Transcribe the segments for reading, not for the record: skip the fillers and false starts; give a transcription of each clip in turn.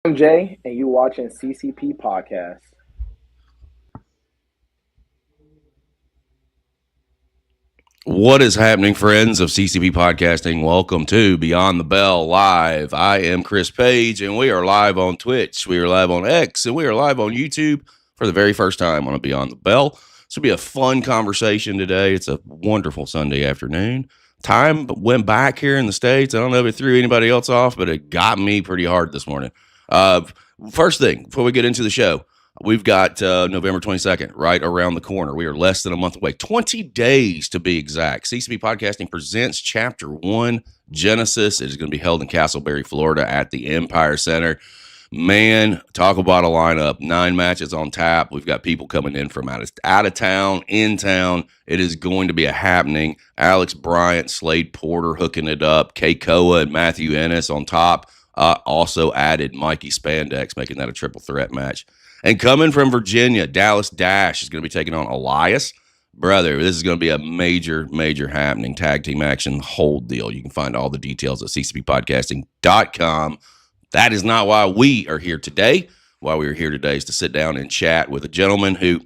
I'm Jay, and you watching CCP Podcast. What is happening, friends of CCP Podcasting? Welcome to Beyond the Bell Live. I am Chris Page, and we are live on Twitch. We are live on X, and we are live on YouTube for the very first time on a Beyond the Bell. This will be a fun conversation today. It's a wonderful Sunday afternoon. Time went back here in the States. I don't know if it threw anybody else off, but it got me pretty hard this morning. First thing, before we get into the show, we've got November 22nd right around the corner. We are less than a month away, 20 days to be exact. CCP Podcasting presents Chapter 1 Genesis. It is going to be held in Castleberry, Florida at the Empire Center. Man, talk about a lineup. 9 matches on tap. We've got people coming in from out of town, in town. It is going to be a happening. Alex Bryant, Slade Porter hooking it up. Kay Koa and Matthew Ennis on top. Also added Mikey Spandex, making that a triple threat match. And coming from Virginia, Dallas Dash is going to be taking on Elias. Brother, this is going to be a major, major happening. Tag team action, the whole deal. You can find all the details at ccppodcasting.com. That is not why we are here today. Why we are here today is to sit down and chat with a gentleman who,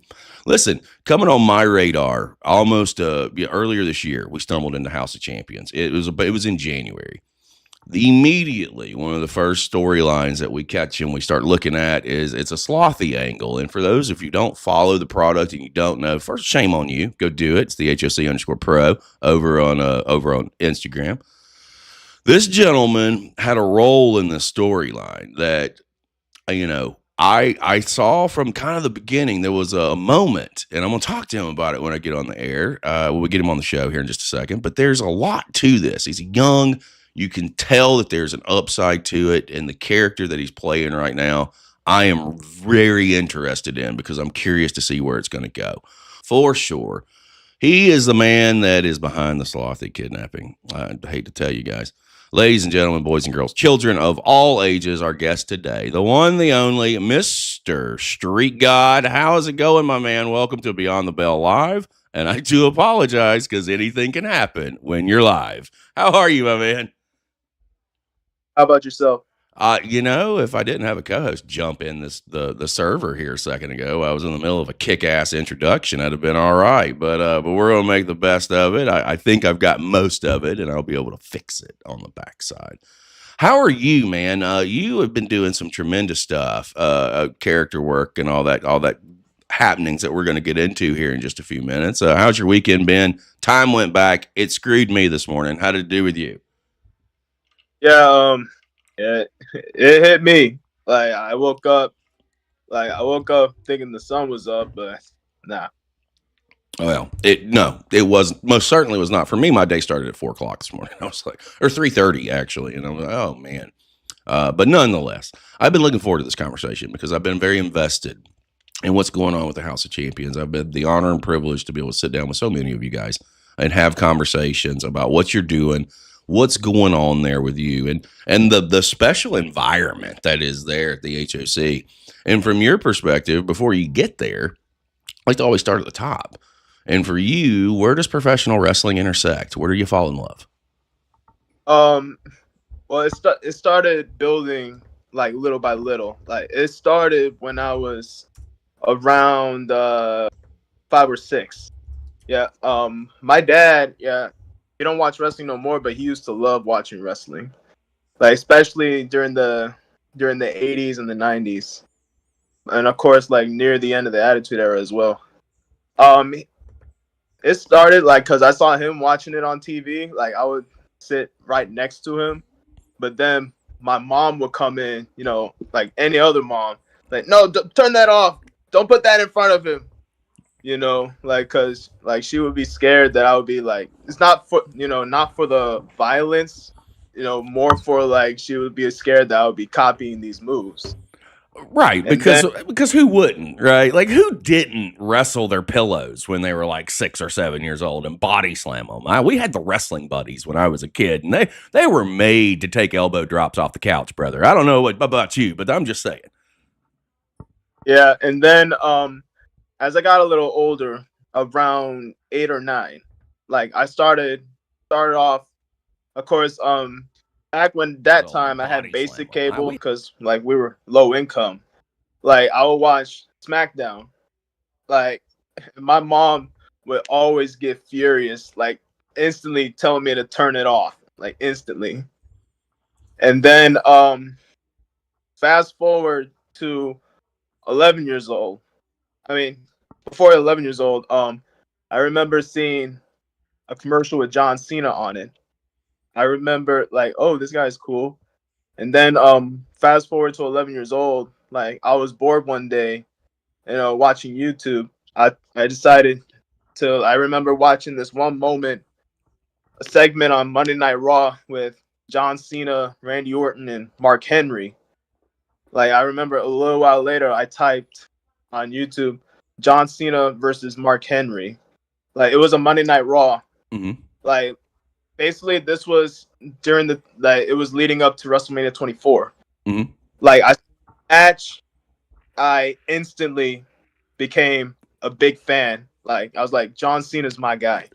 listen, coming on my radar almost earlier this year, we stumbled into House of Champions. It was in January. Immediately, one of the first storylines that we catch and we start looking at is it's a slothy angle. And for those of you who don't follow the product and you don't know, first, shame on you. Go do it. It's the HOC_pro over on Instagram. This gentleman had a role in this storyline that, I saw from kind of the beginning. There was a moment, and I'm going to talk to him about it when I get on the air. We'll get him on the show here in just a second. But there's a lot to this. He's young. You can tell that there's an upside to it, and the character that he's playing right now, I am very interested in because I'm curious to see where it's going to go. For sure, he is the man that is behind the slothy kidnapping. I hate to tell you guys. Ladies and gentlemen, boys and girls, children of all ages, our guest today, the one, the only, Mr. Street Gawd. How is it going, my man? Welcome to Beyond the Bell Live. And I do apologize because anything can happen when you're live. How are you, my man? How about yourself? If I didn't have a co-host jump in the server here a second ago, I was in the middle of a kick-ass introduction. I'd have been all right, but we're gonna make the best of it. I think I've got most of it, and I'll be able to fix it on the backside. How are you, man? You have been doing some tremendous stuff, character work, and all that happenings that we're going to get into here in just a few minutes. How's your weekend been? Time went back. It screwed me this morning. How did it do with you? Yeah, it hit me. I woke up thinking the sun was up, but nah. Well, it was most certainly was not for me. My day started at 4:00 this morning. I was like, or 3:30 actually, and I'm like, oh man. But nonetheless, I've been looking forward to this conversation because I've been very invested in what's going on with the House of Champions. I've been the honor and privilege to be able to sit down with so many of you guys and have conversations about what you're doing, what's going on there with you, and the special environment that is there at the HOC. And from your perspective, before you get there, I like to always start at the top. And for you, where does professional wrestling intersect? Where do you fall in love? Well, it started building like little by little. Like it started when I was around 5 or 6. Yeah. My dad, he don't watch wrestling no more, but he used to love watching wrestling, like especially during the 80s and the 90s, and of course like near the end of the Attitude Era as well. It started like because I saw him watching it on TV. Like I would sit right next to him, but then my mom would come in, like any other mom, like no, turn that off. Don't put that in front of him. Cause like she would be scared that I would be like, it's not for, not for the violence, more for like, she would be scared that I would be copying these moves. Right. Because who wouldn't, right? Like who didn't wrestle their pillows when they were like 6 or 7 years old and body slam them? We had the wrestling buddies when I was a kid, and they were made to take elbow drops off the couch, brother. I don't know about you, but I'm just saying. Yeah. And then, as I got a little older, around 8 or 9, like I started off, of course, back when that Well, the time I had body slam. basic cable because like we were low income. Like I would watch SmackDown. Like my mom would always get furious, like instantly telling me to turn it off, like instantly. And then fast forward to 11 years old. I mean, before 11 years old, I remember seeing a commercial with John Cena on it. I remember like, oh, this guy's cool. And then fast forward to 11 years old, like I was bored one day, watching YouTube. I decided to I remember watching this one moment, a segment on Monday Night Raw with John Cena, Randy Orton, and Mark Henry. Like I remember a little while later I typed on YouTube John Cena versus Mark Henry. Like it was a Monday Night Raw. Mm-hmm. Like basically this was during the like it was leading up to WrestleMania 24. Mm-hmm. Like I instantly became a big fan. Like I was like, John Cena's my guy.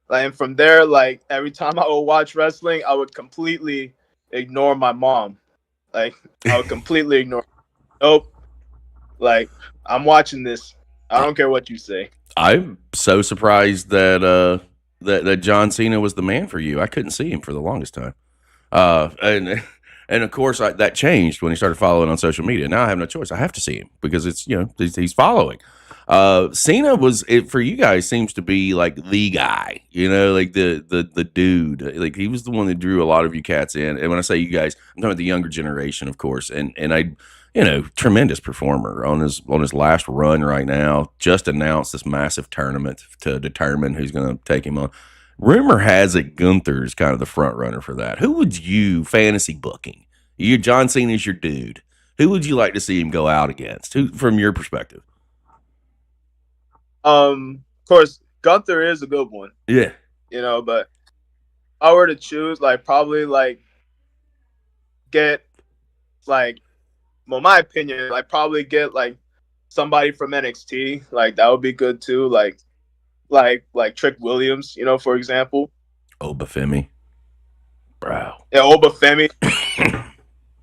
Like, and from there, like every time I would watch wrestling, I would completely ignore my mom. Like I would completely ignore. Nope. Like I'm watching this. I don't care what you say. I'm so surprised that that John Cena was the man for you. I couldn't see him for the longest time. And of course that changed when he started following on social media. Now I have no choice. I have to see him because it's he's following. Cena for you guys seems to be like the guy, like the dude. Like he was the one that drew a lot of you cats in. And when I say you guys, I'm talking about the younger generation, of course. And I tremendous performer on his last run right now. Just announced this massive tournament to determine who's going to take him on. Rumor has it Gunther's kind of the front runner for that. Who would you fantasy booking? John Cena's your dude. Who would you like to see him go out against? Who, from your perspective? Of course, Gunther is a good one. Yeah. But if I were to choose, like probably like get like, well, my opinion, like probably get like somebody from NXT. Like that would be good too. Like Trick Williams, for example. Obafemi. Bro. Yeah, Obafemi.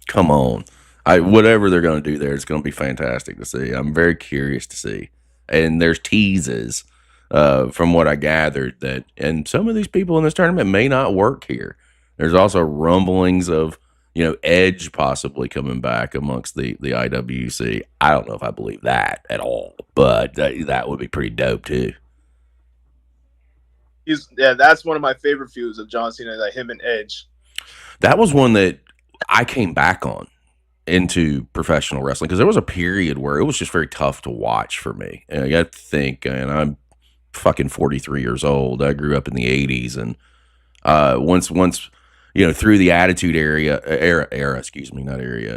Come on. Whatever they're going to do there, it's going to be fantastic to see. I'm very curious to see. And there's teases from what I gathered and some of these people in this tournament may not work here. There's also rumblings of, Edge possibly coming back amongst the IWC. I don't know if I believe that at all, but that would be pretty dope too. That's one of my favorite feuds of John Cena, like him and Edge. That was one that I came back on into professional wrestling because there was a period where it was just very tough to watch for me. And I got to think, and I'm fucking 43 years old. I grew up in the 80s, and once through the Attitude Era,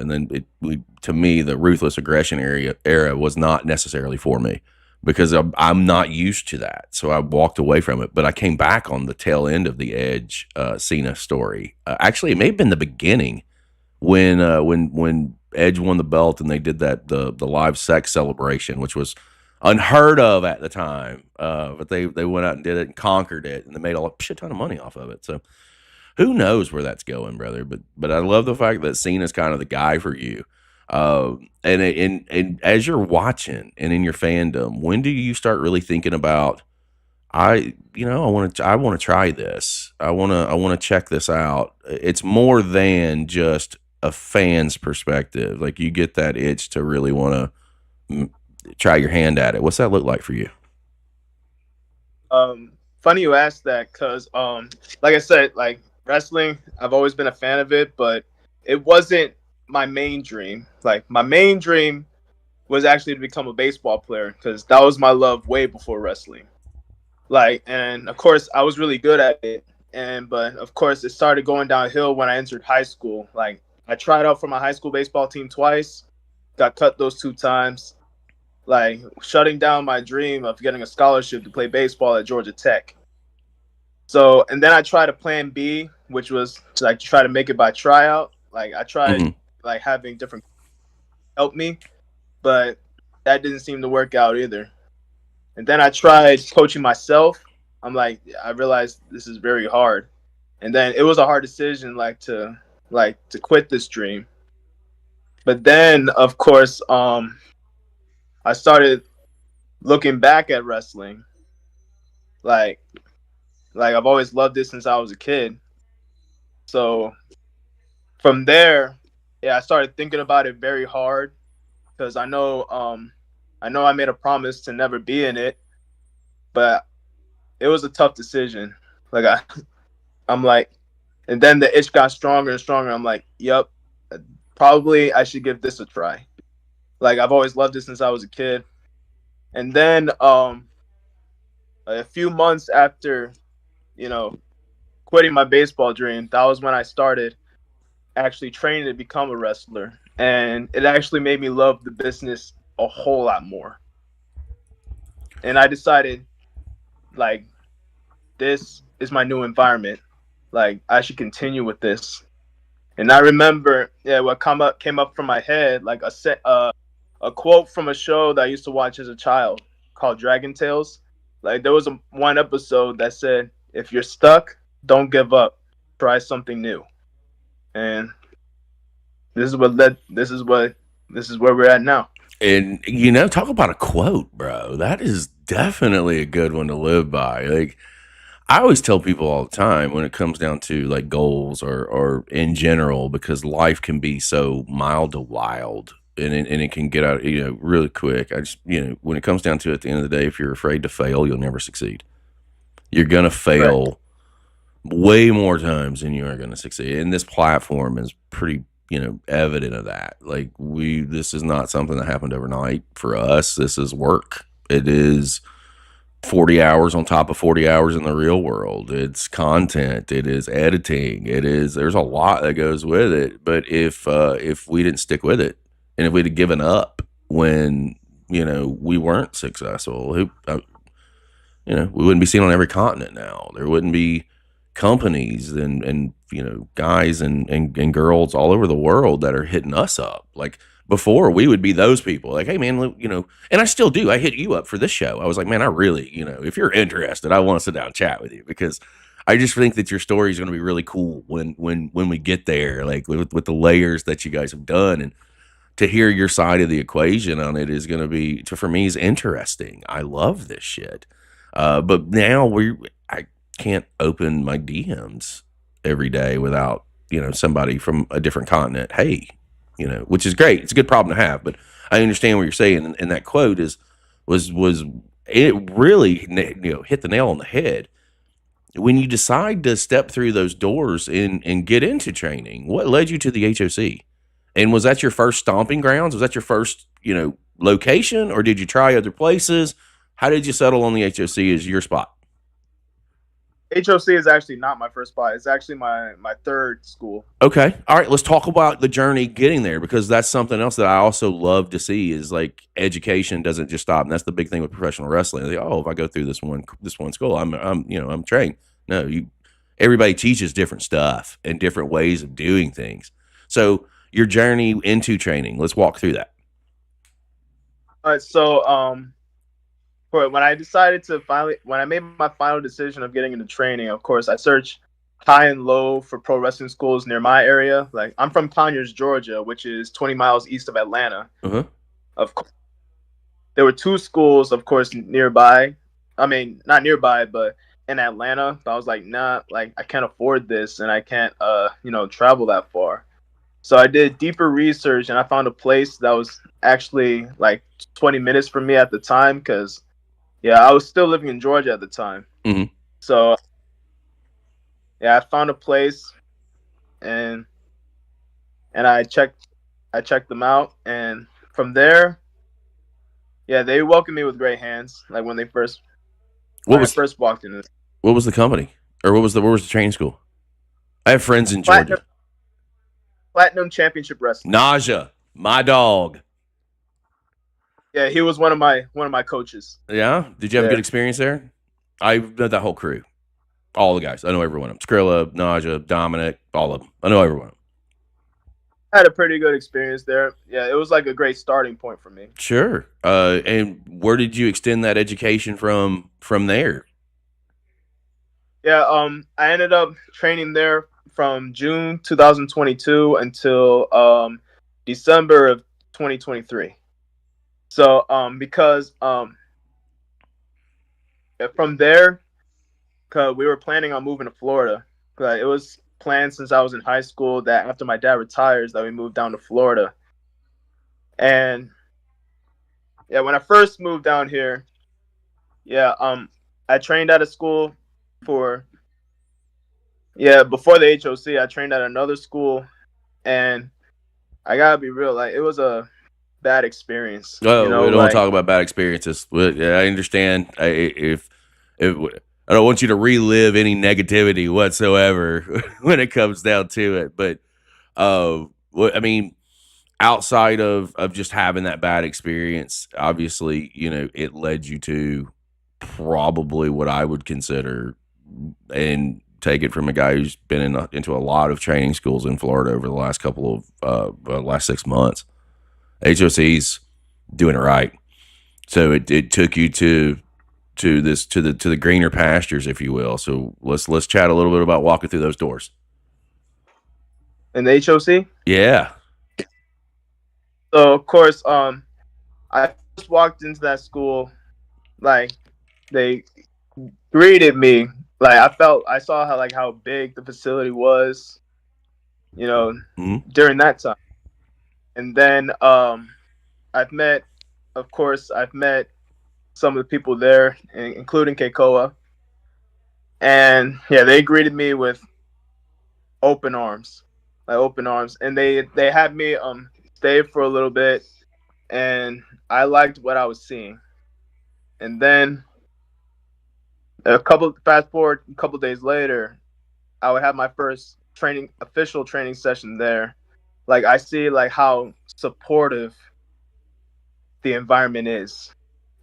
and then to me the Ruthless Aggression era was not necessarily for me because I'm not used to that, so I walked away from it. But I came back on the tail end of the Edge Cena story. Actually, it may have been the beginning when Edge won the belt and they did the live sex celebration, which was unheard of at the time. But they went out and did it and conquered it, and they made a shit ton of money off of it. So who knows where that's going, brother? But I love the fact that Cena's kind of the guy for you. And as you're watching and in your fandom, when do you start really thinking about I want to try this. I want to check this out. It's more than just a fan's perspective. Like you get that itch to really want to try your hand at it. What's that look like for you? Funny you asked that because like I said, like wrestling, I've always been a fan of it, but it wasn't my main dream. Like my main dream was actually to become a baseball player because that was my love way before wrestling. Like, and of course I was really good at it. But of course it started going downhill when I entered high school. Like I tried out for my high school baseball team twice, got cut those 2 times, like shutting down my dream of getting a scholarship to play baseball at Georgia Tech. So, and then I tried a plan B, which was to like try to make it by tryout. Like I tried like having different help me, but that didn't seem to work out either. And then I tried coaching myself. I'm like, I realized this is very hard. And then it was a hard decision, like to like to quit this dream. But then, of course, I started looking back at wrestling. Like, I've always loved it since I was a kid. So from there, yeah, I started thinking about it very hard because I know I made a promise to never be in it, but it was a tough decision. Like I'm like, and then the itch got stronger and stronger. I'm like, yep, probably I should give this a try. Like I've always loved it since I was a kid. And then a few months after, you know, quitting my baseball dream, that was when I started actually training to become a wrestler. And it actually made me love the business a whole lot more. And I decided, like, this is my new environment. Like, I should continue with this. And I remember, yeah, what came up from my head, like a quote from a show that I used to watch as a child called Dragon Tales. Like, there was one episode that said, "If you're stuck, don't give up. Try something new." And this is what led. This is where we're at now. And talk about a quote, bro. That is definitely a good one to live by. Like, I always tell people all the time when it comes down to like goals or in general, because life can be so mild to wild, and it can get out, really quick. I just, when it comes down to it, at the end of the day, if you're afraid to fail, you'll never succeed. You're gonna fail way more times than you are gonna succeed. And this platform is pretty, evident of that. Like this is not something that happened overnight for us. This is work. It is 40 hours on top of 40 hours in the real world. It's content. It is editing. There's a lot that goes with it. But if we didn't stick with it, and if we'd have given up when, we weren't successful, we wouldn't be seen on every continent now. There wouldn't be companies and guys and girls all over the world that are hitting us up. Like, before, we would be those people like, "Hey man, and I still do. I hit you up for this show. I was like, "Man, I really, if you're interested, I want to sit down and chat with you," because I just think that your story is going to be really cool when we get there, like with the layers that you guys have done, and to hear your side of the equation on it is going to be, for me, is interesting. I love this shit. But now I can't open my DMs every day without, somebody from a different continent. Hey, which is great. It's a good problem to have, but I understand what you're saying. And that quote was it really, hit the nail on the head. When you decide to step through those doors and get into training, what led you to the HOC? And was that your first stomping grounds? Was that your first, location, or did you try other places? How did you settle on the HOC as your spot? HOC is actually not my first spot. It's actually my third school. Okay. All right. Let's talk about the journey getting there, because that's something else that I also love to see is like education doesn't just stop. And that's the big thing with professional wrestling. Like, oh, if I go through this one school, I'm trained. No, everybody teaches different stuff and different ways of doing things. So your journey into training, let's walk through that. All right. So, when I made my final decision of getting into training, of course, I searched high and low for pro wrestling schools near my area. Like, I'm from Conyers, Georgia, which is 20 miles east of Atlanta. Uh-huh. Of course, there were two schools, of course, nearby. I mean, not nearby, but in Atlanta. But I was like, nah, like I can't afford this, and I can't, travel that far. So I did deeper research, and I found a place that was actually like 20 minutes from me at the time, because I was still living in Georgia at the time. Mm-hmm. So, I found a place, and I checked them out, and from there, they welcomed me with great hands. Like when I first walked in. What was the company, or where was the training school? I have friends in Georgia. Platinum Championship Wrestling. Naja, my dog. Yeah, he was one of my coaches. Yeah? Did you have a good experience there? I know that whole crew. All the guys. I know every one of them. Skrilla, Naja, Dominic, all of them. I know everyone. I had a pretty good experience there. Yeah, it was like a great starting point for me. Sure. And where did you extend that education from there? Yeah, I ended up training there from June 2022 until December of 2023. So because from there, cause we were planning on moving to Florida. It was planned since I was in high school that after my dad retires that we moved down to Florida. And yeah, when I first moved down here, I trained at a school before the HOC. I trained at another school, and I gotta be real, like it was a bad experience. Oh, we don't want to talk about bad experiences. I understand. If I don't want you to relive any negativity whatsoever when it comes down to it, but I mean, outside of just having that bad experience, obviously, it led you to probably what I would consider, and take it from a guy who's been into a lot of training schools in Florida over the last couple of last 6 months. HOC's doing it right, so it took you to the greener pastures, if you will. So let's chat a little bit about walking through those doors. In the HOC? Yeah. So of course, I just walked into that school, like they greeted me, like I saw how big the facility was, during that time. And then I've met some of the people there, including Keikoa. And yeah, they greeted me with open arms. And they had me stay for a little bit, and I liked what I was seeing. And then fast forward a couple days later, I would have my first official training session there. Like I see how supportive the environment is.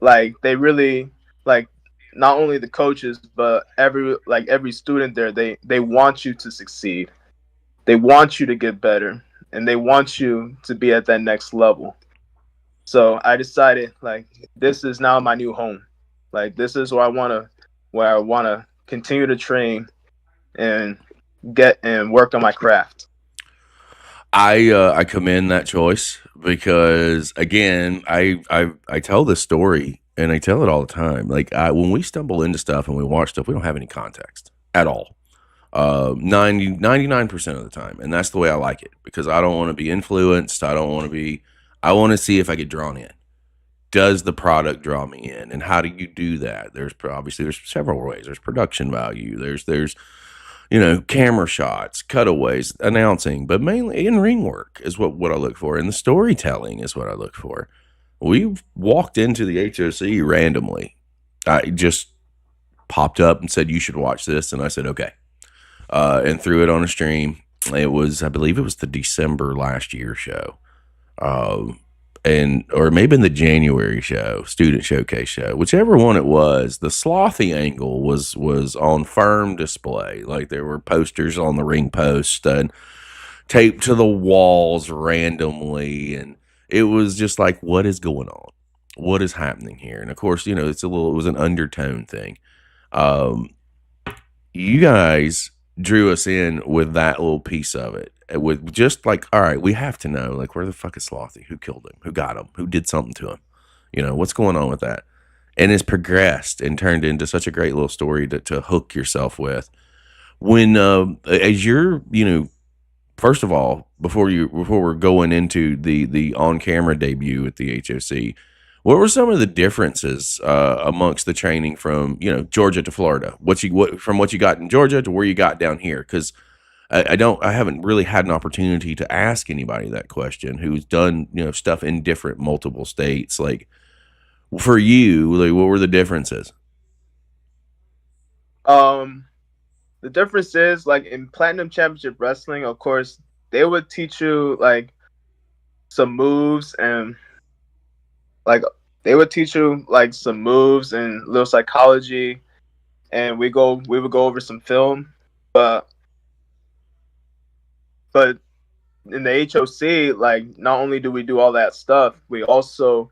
Like they really, not only the coaches but every student there, they want you to succeed. They want you to get better, and they want you to be at that next level. So I decided this is now my new home. Like this is where I wanna continue to train and get and work on my craft. I commend that choice because, again, I tell this story and I tell it all the time. Like when we stumble into stuff and we watch stuff, we don't have any context at all. 99% of the time, and that's the way I like it, because I don't want to be influenced. I want to see if I get drawn in. Does the product draw me in, and how do you do that? There's several ways. There's production value. There's camera shots, cutaways, announcing, but mainly in ring work is what I look for, and the storytelling is what I look for. We walked into the HOC randomly. I just popped up and said, "You should watch this," and I said, "Okay," and threw it on a stream. I believe it was the December last year show, or maybe in the January show, student showcase show, whichever one it was. The slothy angle was on firm display. Like there were posters on the ring post and taped to the walls randomly, and it was just like, what is going on? What is happening here? And of course, it was an undertone thing. You guys drew us in with that little piece of it. With just all right, we have to know, where the fuck is Slothy? Who killed him? Who got him? Who did something to him? What's going on with that? And it's progressed and turned into such a great little story to hook yourself with. When as you're, first of all, before we're going into the on camera debut at the HOC, what were some of the differences amongst the training from Georgia to Florida? From what you got in Georgia to where you got down here? Because I haven't really had an opportunity to ask anybody that question who's done stuff in multiple states. Like for you, what were the differences? The difference is in Platinum Championship Wrestling, of course, they would teach you some moves and some moves and little psychology, and we would go over some film, but in the HOC, not only do we do all that stuff, we also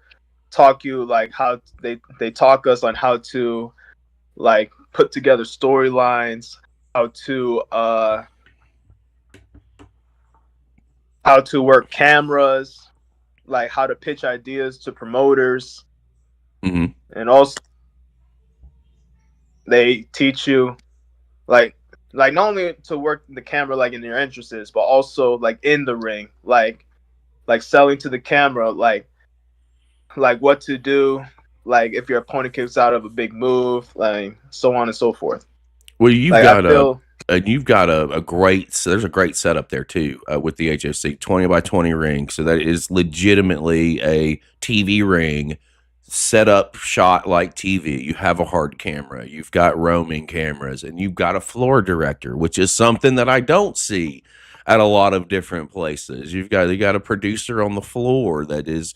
talk you how they talk us on how to put together storylines, how to how to work cameras, like how to pitch ideas to promoters, Mm-hmm. and also they teach you like not only to work the camera like in your entrances, but also like in the ring, like selling to the camera, like what to do, like if your opponent kicks out of a big move, like so on and so forth. Well, Like I feel you've got a great, there's a great setup there too, with the HOC 20 by 20 ring. So that is legitimately a TV ring set up, shot like TV. You have a hard camera, you've got roaming cameras, and you've got a floor director, which is something that I don't see at a lot of different places. You got a producer on the floor that is,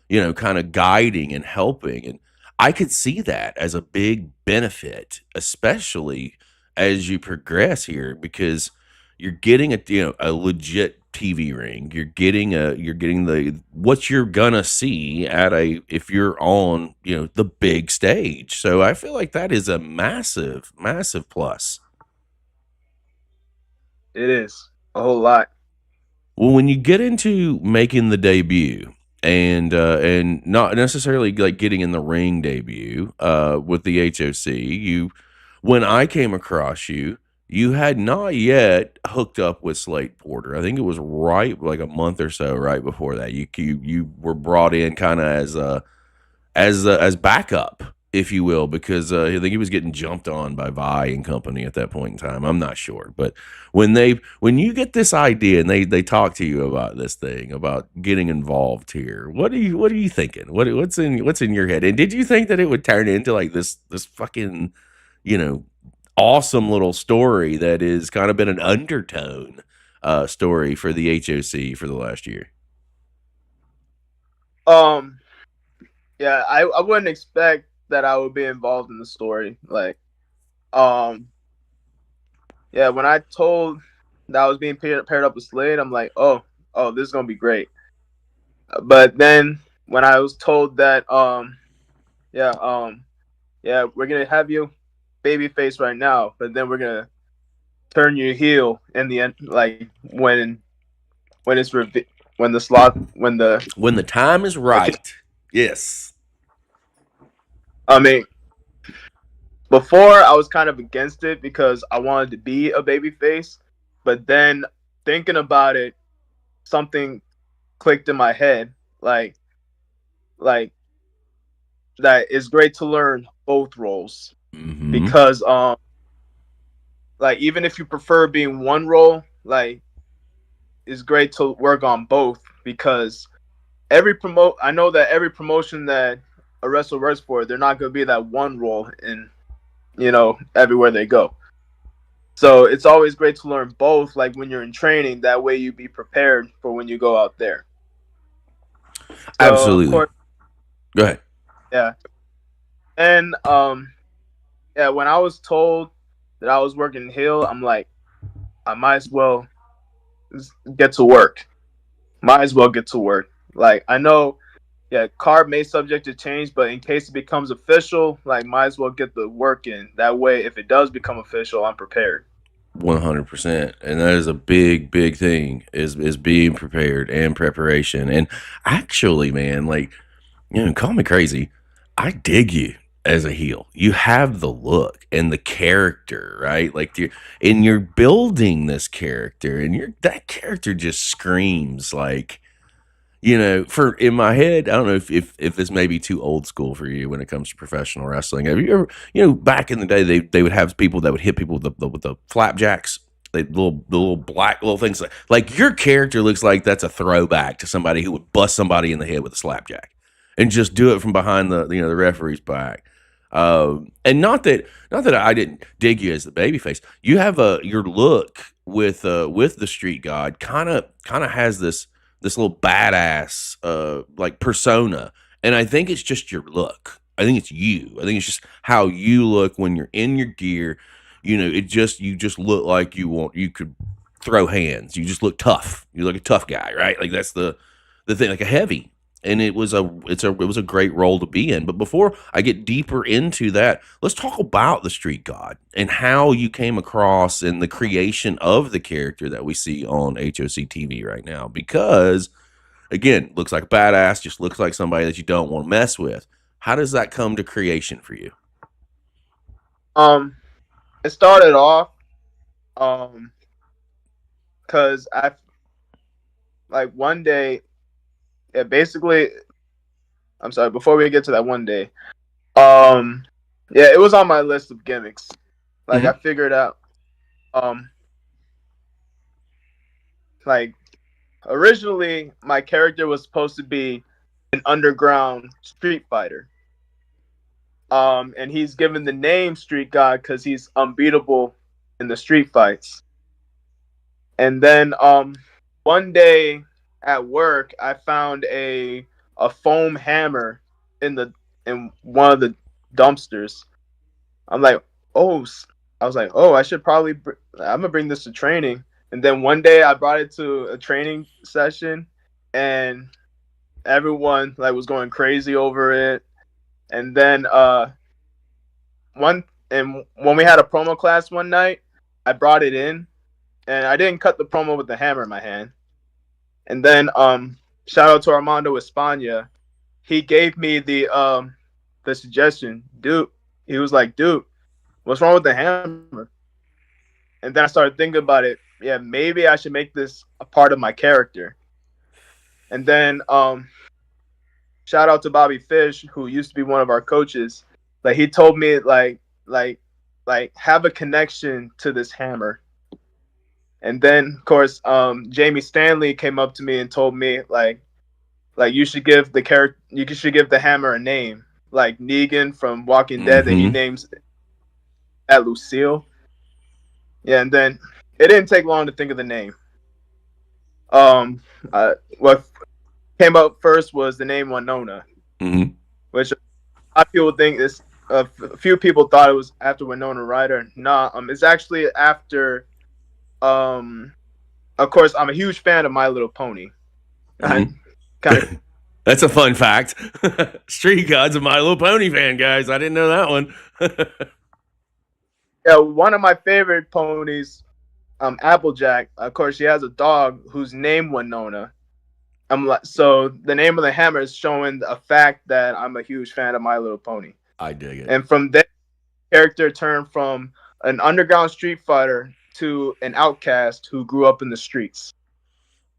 kind of guiding and helping. And I could see that as a big benefit, especially as you progress here, because you're getting a legit TV ring. You're getting the what you're gonna see at if you're on, the big stage. So I feel like that is a massive, massive plus. it is a whole lot. Well, when you get into making the debut and not necessarily like getting in the ring debut with the HOC, when I came across you, you had not yet hooked up with Slade Porter. I think it was right like a month or so right before that. You were brought in kind of as backup, if you will, because I think he was getting jumped on by Vi and company at that point in time. I'm not sure, but when you get this idea and they talk to you about this thing, about getting involved here, what are you thinking? What's in your head? And did you think that it would turn into like this fucking, awesome little story that is kind of been an undertone story for the HOC for the last year? Um, yeah, I wouldn't expect that I would be involved in the story. Like, yeah, when I told that I was being paired up with Slade, I'm like, oh, this is gonna be great. But then when I was told that, yeah, yeah, we're gonna have you babyface right now, but then we're gonna turn you heel in the end, like when it's when the slot when the time is right. Yes. I mean, before I was kind of against it because I wanted to be a babyface, but then thinking about it, something clicked in my head, like that it's great to learn both roles. Mm-hmm. Because like even if you prefer being one role, like it's great to work on both, because I know that every promotion that a wrestler works for, they're not going to be that one role in, everywhere they go. So it's always great to learn both, like when you're in training, that way you be prepared for when you go out there. So, absolutely. Of course, go ahead. Yeah. And yeah, when I was told that I was working heel, I'm like, I might as well get to work. Like, I know, yeah, card may subject to change, but in case it becomes official, like, might as well get the work in. That way, if it does become official, I'm prepared. 100%. And that is a big, big thing, is being prepared and preparation. And actually, man, like, call me crazy, I dig you as a heel. You have the look and the character, right? Like you're building this character, and that character just screams like, for in my head, I don't know if this may be too old school for you when it comes to professional wrestling. Have you ever, back in the day, they would have people that would hit people with the flapjacks, the little black little things. Like your character looks like that's a throwback to somebody who would bust somebody in the head with a slapjack and just do it from behind the the referee's back. And not that I didn't dig you as the babyface. You have your look with the Street Gawd kind of has this little badass like persona, and I think it's just your look. I think it's you. I think it's just how you look when you're in your gear. You just look like you could throw hands. You just look tough. You look a tough guy, right? Like that's the thing, like a heavy. and it was a great role to be in. But before I get deeper into that, let's talk about the Street God and how you came across and the creation of the character that we see on HOC TV right now. Because again, looks like a badass, just looks like somebody that you don't want to mess with. How does that come to creation for you? It started off because I like one day, basically, I'm sorry, before we get to that one day, it was on my list of gimmicks. Like I figured out, like originally my character was supposed to be an underground street fighter. And he's given the name Street God because he's unbeatable in the street fights. And then one day at work, I found a foam hammer in one of the dumpsters. I was like, I should probably I'm gonna bring this to training. And then one day I brought it to a training session, and everyone was going crazy over it. And then when we had a promo class one night, I brought it in, and I didn't cut the promo with the hammer in my hand. And then shout out to Armando Espana. He gave me the suggestion, dude. He was like, dude, what's wrong with the hammer? And then I started thinking about it. Yeah, maybe I should make this a part of my character. And then shout out to Bobby Fish, who used to be one of our coaches. He told me have a connection to this hammer. And then of course Jamie Stanley came up to me and told me you should give the hammer a name, like Negan from Walking Dead, that he names at Lucille. Yeah, and then it didn't take long to think of the name. What came up first was the name Winona, which a lot of people think is. A few people thought it was after Winona Ryder. Nah, it's actually after. Of course, I'm a huge fan of My Little Pony. That's a fun fact. Street God's a My Little Pony fan, guys. I didn't know that one. Yeah, one of my favorite ponies, Applejack. Of course, she has a dog who's named Winona. So the name of the hammer is showing a fact that I'm a huge fan of My Little Pony. I dig it. And from there, character turned from an underground street fighter to an outcast who grew up in the streets.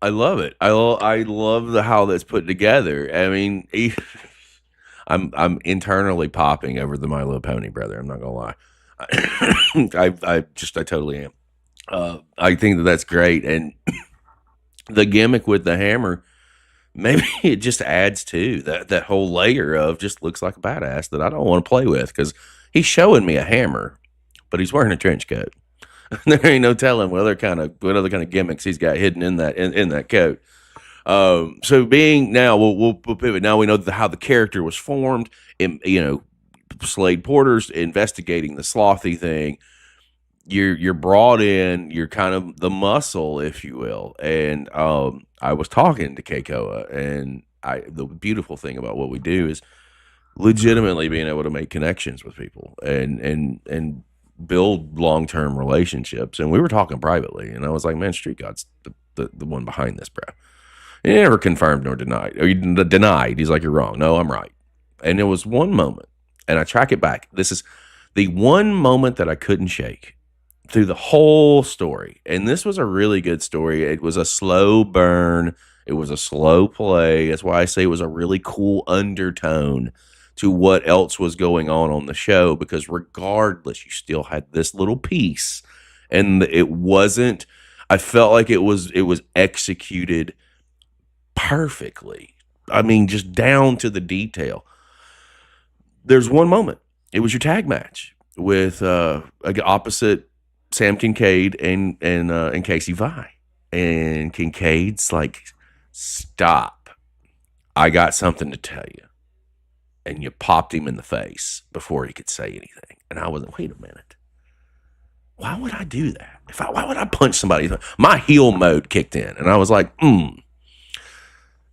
I love it. I love how that's put together. I mean, I'm internally popping over the My Little Pony, brother. I'm not gonna lie. I totally am. I think that's great, and the gimmick with the hammer, maybe it just adds to that whole layer of just looks like a badass that I don't want to play with, because he's showing me a hammer, but he's wearing a trench coat. There ain't no telling what other kind of gimmicks he's got hidden in that coat. So being now, we'll pivot. Now we know how the character was formed. Slade Porter's investigating the slothy thing. You're brought in. You're kind of the muscle, if you will. And I was talking to Keikoa, and the beautiful thing about what we do is legitimately being able to make connections with people and build long-term relationships. And we were talking privately, and I was like, man, Street God's the one behind this, bro. He never confirmed nor denied. Or he denied. He's like, you're wrong. No, I'm right. And there was one moment, and I track it back. This is the one moment that I couldn't shake through the whole story. And this was a really good story. It was a slow burn. It was a slow play. That's why I say it was a really cool undertone to what else was going on the show, because regardless, you still had this little piece, and it wasn't, I felt like it was executed perfectly. I mean, just down to the detail. There's one moment. It was your tag match with opposite Sam Kincaid and Casey Vi. And Kincaid's like, stop. I got something to tell you. And you popped him in the face before he could say anything. And I was like, wait a minute. Why would I do that? Why would I punch somebody? My heel mode kicked in. And I was like,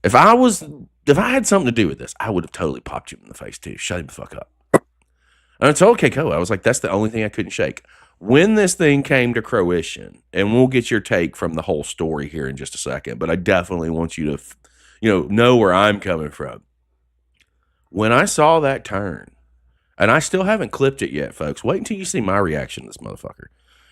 If I was if I had something to do with this, I would have totally popped you in the face too. Shut him the fuck up. And I told Keiko, I was like, that's the only thing I couldn't shake. When this thing came to fruition, and we'll get your take from the whole story here in just a second, but I definitely want you to, know where I'm coming from. When I saw that turn, and I still haven't clipped it yet, folks. Wait until you see my reaction to this motherfucker.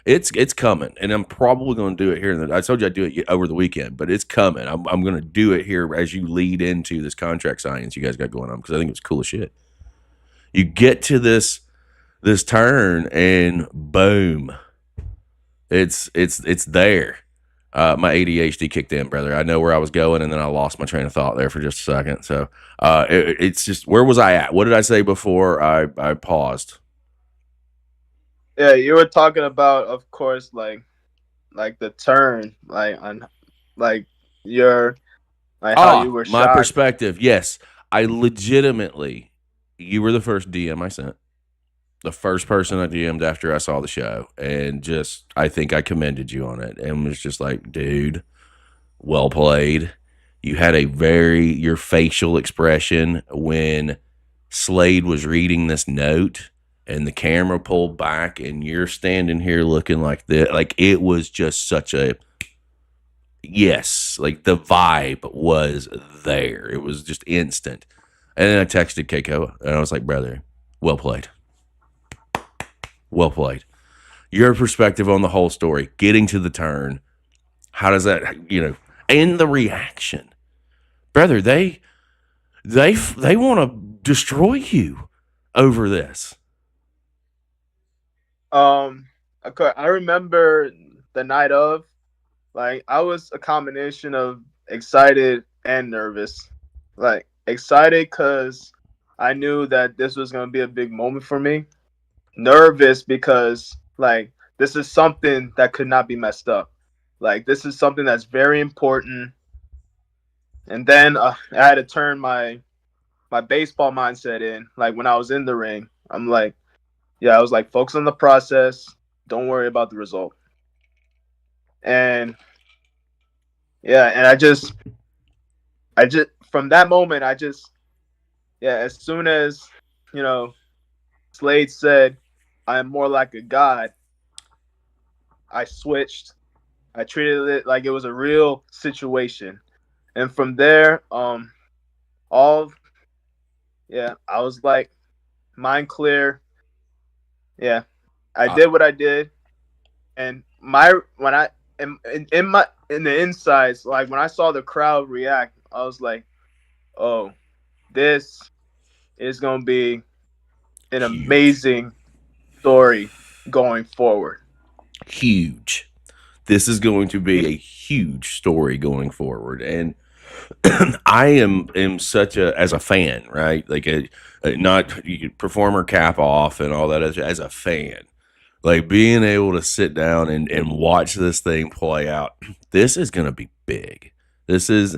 It's coming, and I'm probably going to do it here. I told you I'd do it over the weekend, but it's coming. I'm going to do it here as you lead into this contract science you guys got going on, because I think it's cool as shit. You get to this turn, and boom, it's there. My ADHD kicked in, brother. I know where I was going, and then I lost my train of thought there for just a second. So it's just, where was I at? What did I say before I paused? Yeah, you were talking about, of course, like the turn, on your how you were shocked. My perspective. Yes, I legitimately. You were the first DM I sent. The first person I DM'd after I saw the show, and just, I think I commended you on it, and was just like, dude, well played. You had your facial expression when Slade was reading this note and the camera pulled back and you're standing here looking like this. Like, it was just such a, yes, like the vibe was there. It was just instant. And then I texted Keiko and I was like, brother, well played. Well played. Your perspective on the whole story, getting to the turn, how does that, and the reaction, brother, they want to destroy you over this. I remember the night of, I was a combination of excited and nervous. Excited because I knew that this was going to be a big moment for me. Nervous because this is something that could not be messed up. This is something that's very important. And then I had to turn my baseball mindset in. When I was in the ring, I was focus on the process, don't worry about the result. And I just from that moment, as soon as Slade said, I am more like a god, I switched. I treated it like it was a real situation. And from there, I was mind clear. Yeah, I did what I did. And in the insides, when I saw the crowd react, I was like, oh, this is going to be an amazing story going forward. Huge. This is going to be a huge story going forward. And I am such as a fan, right? Not performer cap off and all that, as a fan, being able to sit down and watch this thing play out. This is going to be big. This is,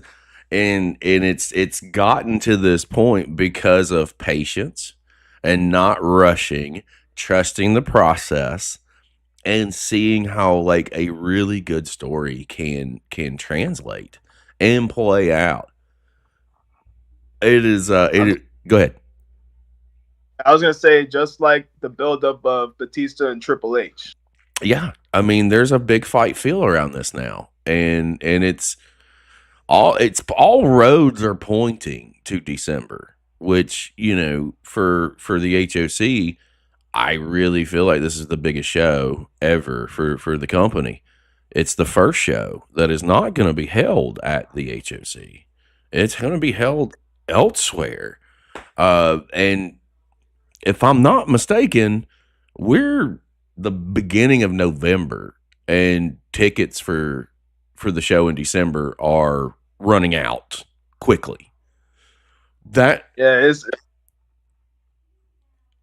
and it's gotten to this point because of patience and not rushing, trusting the process, and seeing how a really good story can translate and play out. It is go ahead. I was gonna say, just like the buildup of Batista and Triple H. Yeah, I mean, there's a big fight feel around this now, and it's all roads are pointing to December, which for the HOC, I really feel like this is the biggest show ever for the company. It's the first show that is not going to be held at the HOC. It's going to be held elsewhere. And if I'm not mistaken, we're the beginning of November, and tickets for the show in December are running out quickly.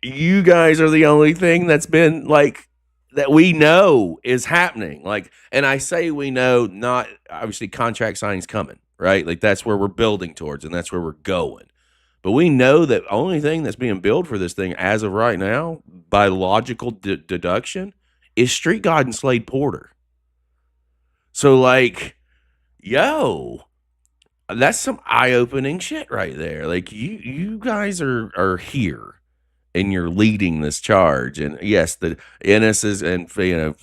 You guys are the only thing that's been that we know is happening. And I say we know, not obviously contract signing's coming, right? That's where we're building towards, and that's where we're going. But we know that only thing that's being billed for this thing as of right now, by logical deduction, is Street Gawd and Slade Porter. So That's some eye-opening shit right there. Like you guys are here and you're leading this charge. And yes, the Ennis is, and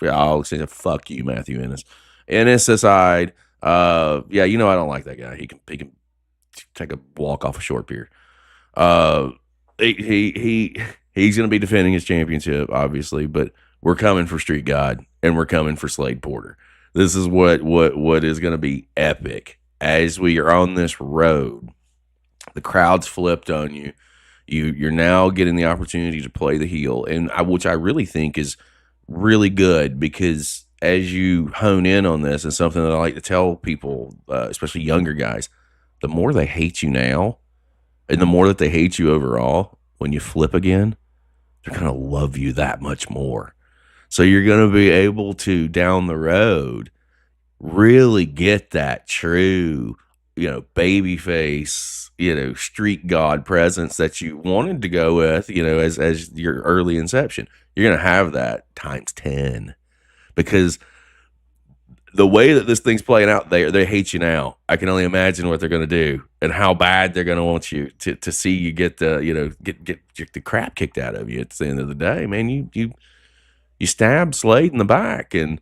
I'll say fuck you, Matthew Ennis. Ennis aside, yeah, I don't like that guy. He can take a walk off a short pier. Uh, he's going to be defending his championship, obviously, but we're coming for Street Gawd and we're coming for Slade Porter. This is what is going to be epic as we are on this road. The crowd's flipped on you. You're now getting the opportunity to play the heel, and which I really think is really good, because as you hone in on this, and something that I like to tell people, especially younger guys, the more they hate you now, and the more that they hate you overall, when you flip again, they're going to love you that much more. So you're going to be able to, down the road, really get that true, baby face, street god presence that you wanted to go with, as your early inception. You're going to have that times 10, because the way that this thing's playing out, they hate you now. I can only imagine what they're going to do and how bad they're going to want you to see you get get the crap kicked out of you at the end of the day. Man, you stabbed Slade in the back and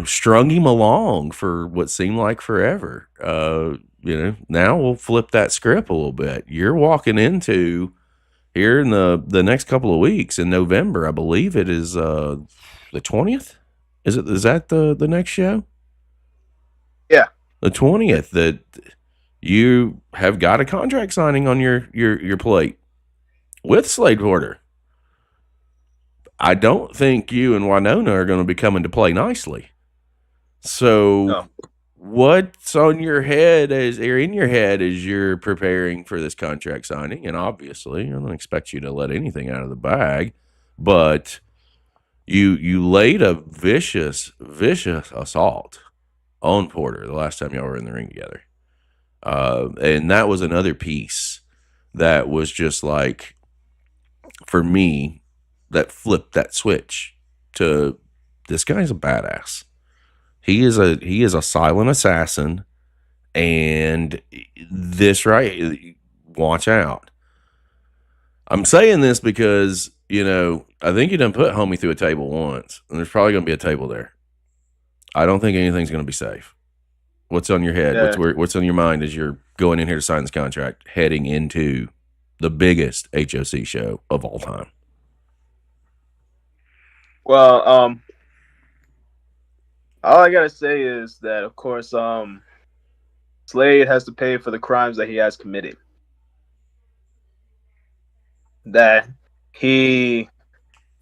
strung him along for what seemed like forever. Now we'll flip that script a little bit. You're walking into here in the next couple of weeks in November. I believe it is the 20th. Is that the next show? Yeah. The 20th, that you have got a contract signing on your plate with Slade Porter. I don't think you and Winona are going to be coming to play nicely. So No. What's on your head as you're preparing for this contract signing? And obviously, I don't expect you to let anything out of the bag, but you laid a vicious assault on Porter the last time y'all were in the ring together. And that was another piece that was just like, for me, that flipped that switch to, this guy's a badass. He is a silent assassin, and this right, watch out. I'm saying this because, I think you done put homie through a table once, and there's probably going to be a table there. I don't think anything's going to be safe. What's on your head? Yeah. What's on your mind as you're going in here to sign this contract, heading into the biggest HOC show of all time? Well, all I gotta say is that, of course, Slade has to pay for the crimes that he has committed. That he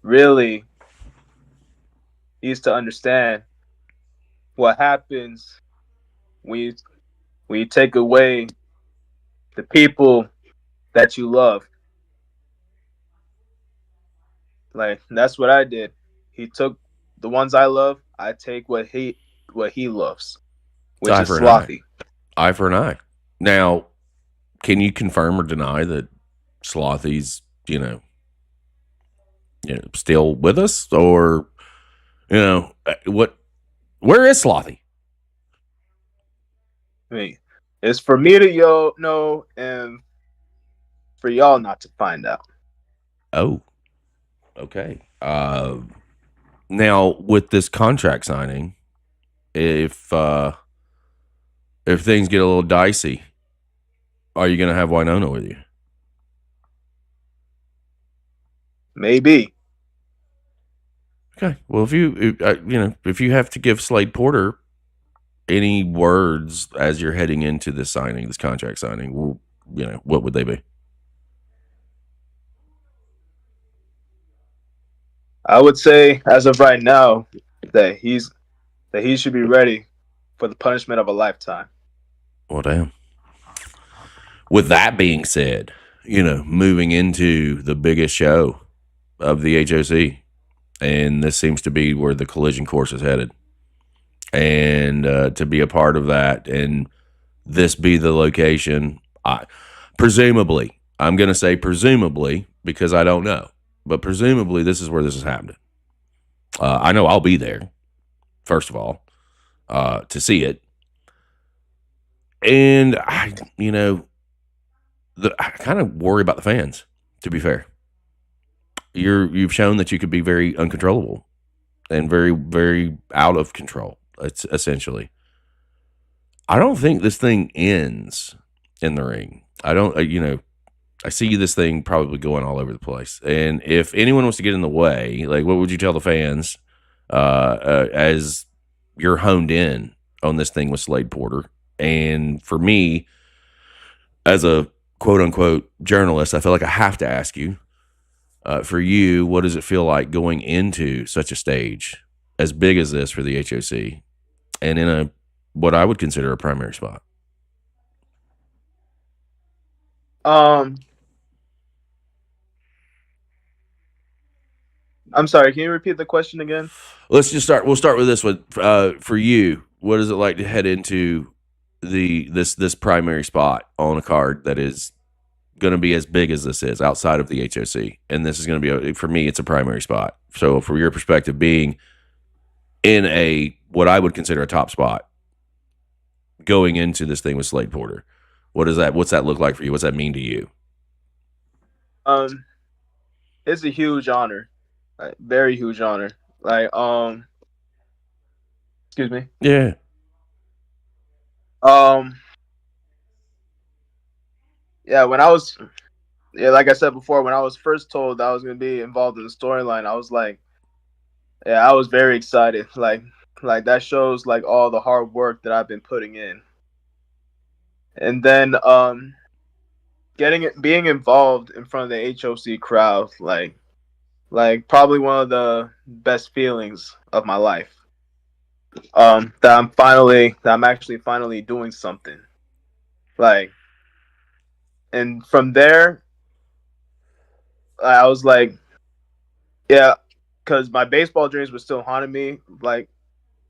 really needs to understand what happens when you take away the people that you love. Like, that's what I did. He took the ones I love. I take what he loves, which is Slothy. Eye for an eye. Now, can you confirm or deny that Slothy's, still with us, or what? Where is Slothy? I mean, it's for me to know, and for y'all not to find out. Oh, okay. Now with this contract signing, if things get a little dicey, are you going to have Winona with you? Maybe. Okay. Well, if you have to give Slade Porter any words as you're heading into this contract signing, what would they be? I would say, as of right now, that he should be ready for the punishment of a lifetime. Well, damn. With that being said, moving into the biggest show of the HOC, and this seems to be where the collision course is headed, and to be a part of that, and this be the location, presumably, I'm going to say presumably because I don't know, but presumably this is where this is happening. I know I'll be there, first of all, to see it. And I kind of worry about the fans, to be fair. You've shown that you could be very uncontrollable and very, very out of control. It's essentially. I don't think this thing ends in the ring. I don't, I see this thing probably going all over the place. And if anyone wants to get in the way, like, what would you tell the fans as you're honed in on this thing with Slade Porter? And for me, as a quote unquote journalist, I feel like I have to ask you, for you, what does it feel like going into such a stage as big as this for the HOC and in what I would consider a primary spot? I'm sorry, can you repeat the question again? We'll start with this one. For you, what is it like to head into this primary spot on a card that is going to be as big as this is outside of the HOC? And this is going to be, for me, it's a primary spot. So from your perspective, being in what I would consider a top spot going into this thing with Slade Porter, what's that look like for you? What's that mean to you? It's a huge honor. Like, very huge honor. Like, excuse me. Yeah. Yeah, like I said before, when I was first told that I was going to be involved in the storyline, I was like, yeah, I was very excited. Like that shows like all the hard work that I've been putting in. And then, being involved in front of the HOC crowd, like probably one of the best feelings of my life. That I'm actually finally doing something. Like, and from there, I was like, yeah, because my baseball dreams were still haunting me, like,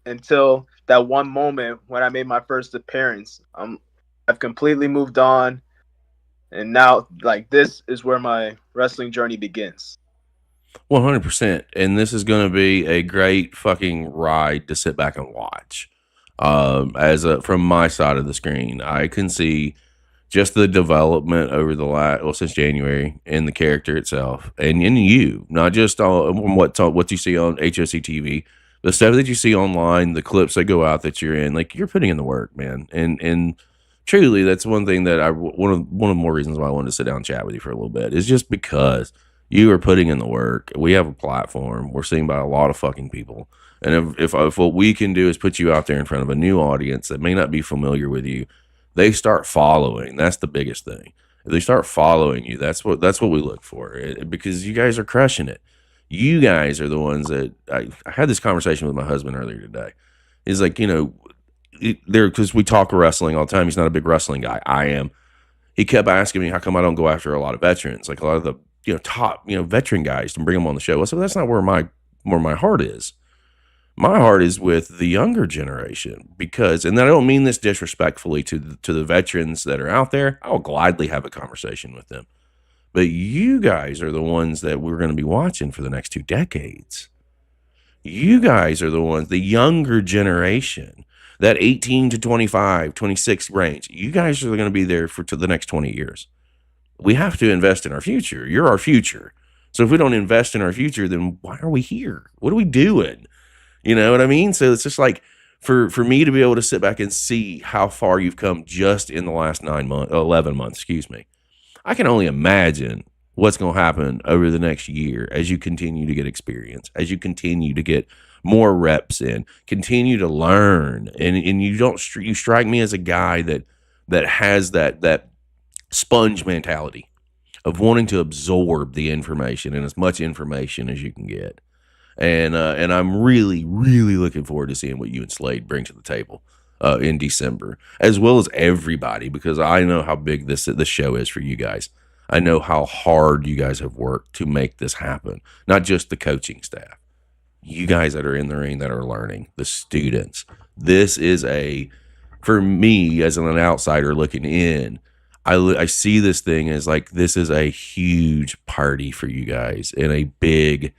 until that one moment when I made my first appearance. I've completely moved on, and now, like, this is where my wrestling journey begins. 100%. And this is going to be a great fucking ride to sit back and watch. From my side of the screen, I can see just the development over since January in the character itself, and in you, not just on what you see on HOC TV, the stuff that you see online, the clips that go out that you're in. Like, you're putting in the work, man, and truly, that's one thing that one of the more reasons why I wanted to sit down and chat with you for a little bit is just because you are putting in the work. We have a platform. We're seen by a lot of fucking people. And if what we can do is put you out there in front of a new audience that may not be familiar with you, they start following. That's the biggest thing. If they start following you, that's what we look for, because you guys are crushing it. You guys are the ones that I had this conversation with my husband earlier today. He's like, because we talk wrestling all the time. He's not a big wrestling guy. I am. He kept asking me how come I don't go after a lot of veterans, like a lot of the top veteran guys, and bring them on the show. I said, that's not where my heart is. My heart is with the younger generation, and I don't mean this disrespectfully to the veterans that are out there. I'll gladly have a conversation with them. But you guys are the ones that we're going to be watching for the next 2 decades. You guys are the ones, the younger generation, that 18 to 25, 26 range. You guys are going to be there to the next 20 years. We have to invest in our future. You're our future. So if we don't invest in our future, then why are we here? What are we doing? You know what I mean? So it's just like, for me to be able to sit back and see how far you've come just in the last 11 months, I can only imagine what's going to happen over the next year as you continue to get experience, as you continue to get more reps in, continue to learn. And you strike me as a guy that has that sponge mentality of wanting to absorb the information and as much information as you can get. And I'm really, really looking forward to seeing what you and Slade bring to the table in December, as well as everybody, because I know how big this show is for you guys. I know how hard you guys have worked to make this happen, not just the coaching staff. You guys that are in the ring that are learning, the students. This is for me as an outsider looking in, I see this thing as like, this is a huge party for you guys and a big,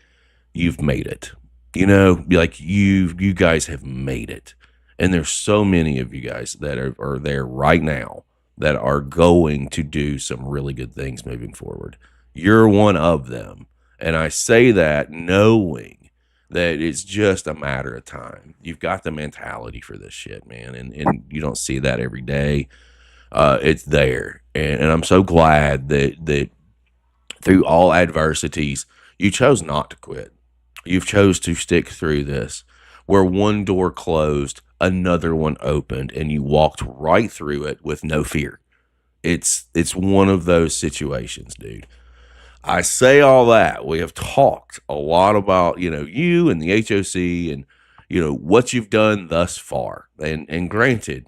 you've made it. Like you guys have made it. And there's so many of you guys that are there right now that are going to do some really good things moving forward. You're one of them. And I say that knowing that it's just a matter of time. You've got the mentality for this shit, man. And you don't see that every day. It's there. And I'm so glad that through all adversities, you chose not to quit. You've chose to stick through this. Where one door closed, another one opened, and you walked right through it with no fear. It's one of those situations, dude. I say all that. We have talked a lot about, you and the HOC and, what you've done thus far. And granted,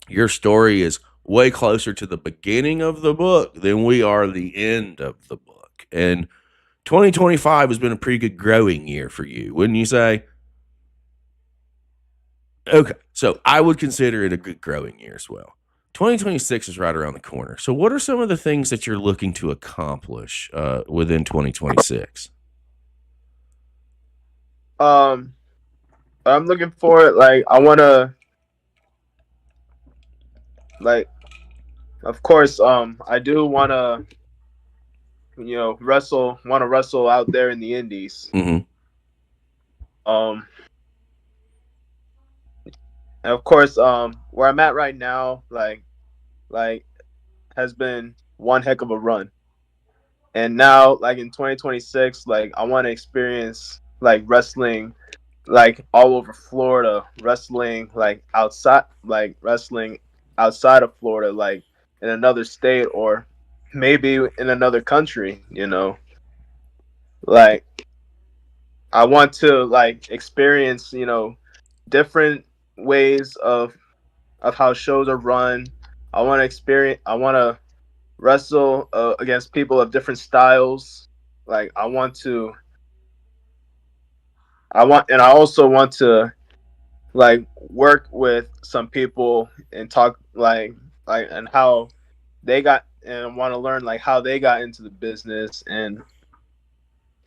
your story is way closer to the beginning of the book than we are the end of the book. And 2025 has been a pretty good growing year for you, wouldn't you say? Okay, so I would consider it a good growing year as well. 2026 is right around the corner. So what are some of the things that you're looking to accomplish within 2026? I'm looking for it. Like, I want to, like, of course, I do want to, wrestle out there in the indies. Mm-hmm. And of course, where I'm at right now, like has been one heck of a run. And now, like in 2026, like I want to experience like wrestling, like all over Florida, wrestling outside of Florida, like in another state or maybe in another country. Like I want to like experience, different ways of how shows are run. I want to wrestle against people of different styles. Like I also want to like work with some people and talk like and how they got, and want to learn like how they got into the business and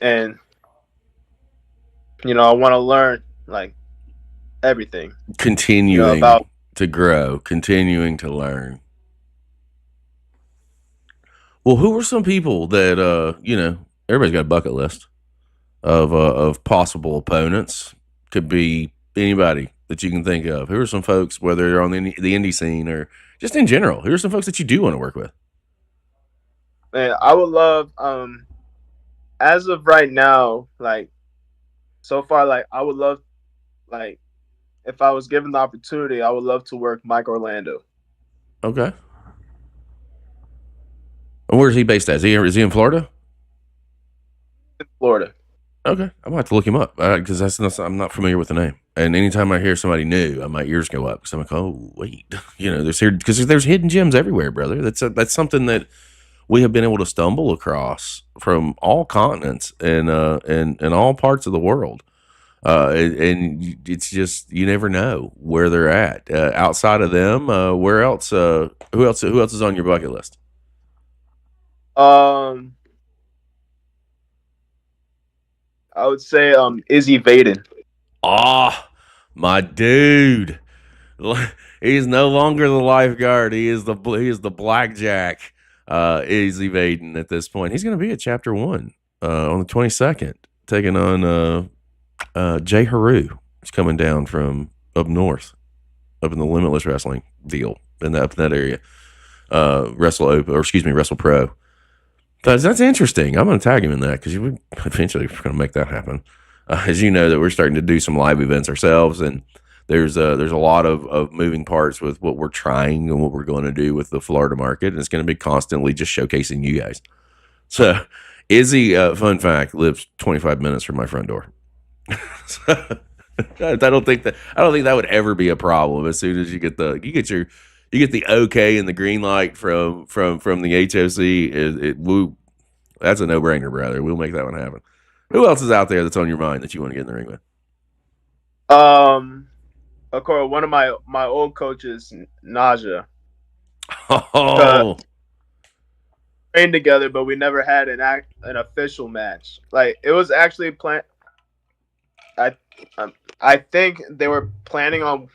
I want to learn like everything. Continuing to grow, continuing to learn. Well, who are some people that everybody's got a bucket list of possible opponents? Could be anybody that you can think of. Who are some folks, whether they're on the indie scene or just in general? Who are some folks that you do want to work with? Man, I would love, as of right now, like so far, like I would love, like if I was given the opportunity, I would love to work Mike Orlando. Okay. And where is he based at? Is he in Florida? In Florida. Okay, I'm gonna have to look him up because I'm not familiar with the name. And anytime I hear somebody new, my ears go up because I'm like, oh wait, there's hidden gems everywhere, brother. That's something that we have been able to stumble across from all continents and all parts of the world. And it's just you never know where they're at. Outside of them, where else? Who else is on your bucket list? I would say Izzy Vaden. My dude. He's no longer the lifeguard. He is the blackjack. Izzy Vaden at this point. He's going to be at Chapter 1 on the 22nd, taking on Jay Haru. He's coming down from up north, up in the Limitless Wrestling deal up in that area. Wrestle Pro. That's interesting. I'm going to tag him in that because we're eventually going to make that happen. As you know, that we're starting to do some live events ourselves, and there's a lot of moving parts with what we're trying and what we're going to do with the Florida market, and it's going to be constantly just showcasing you guys. So, Izzy, fun fact, lives 25 minutes from my front door. So, I don't think that would ever be a problem. As soon as you get the okay and the green light from the HOC, that's a no-brainer, brother. We'll make that one happen. Who else is out there that's on your mind that you want to get in the ring with? Of course, one of my old coaches, Naja. Oh, trained together, but we never had an official match. Like it was actually planned. I think they were planning on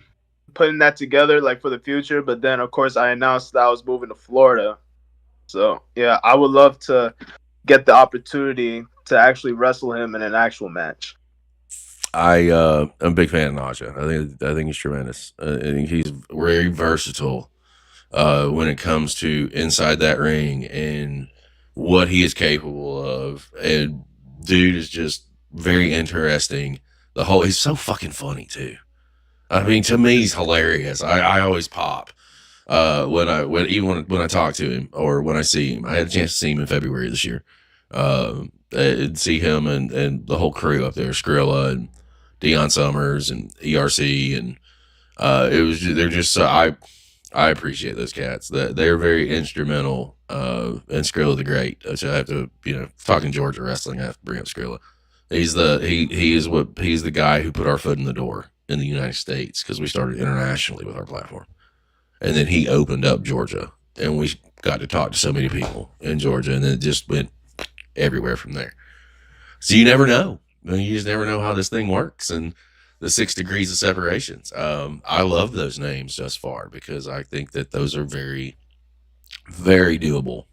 putting that together like for the future, but then of course I announced that I was moving to Florida. So yeah, I would love to get the opportunity to actually wrestle him in an actual match. I'm a big fan of Naja. I think he's tremendous. I think he's very versatile when it comes to inside that ring and what he is capable of. And dude is just very interesting. He's so fucking funny too. I mean, to me, he's hilarious. I always pop when I talk to him or when I see him. I had a chance to see him in February this year. And see him and the whole crew up there, Skrilla and Deion Summers and ERC, and they're just so I appreciate those cats. They're very instrumental. And Skrilla the Great, which I have to, talking Georgia wrestling, I have to bring up Skrilla. He's the guy who put our foot in the door in the United States because we started internationally with our platform, and then he opened up Georgia, and we got to talk to so many people in Georgia, and then it just went everywhere from there. So you never know. You just never know how this thing works, and the 6 degrees of separations. I love those names thus far because I think that those are very, very doable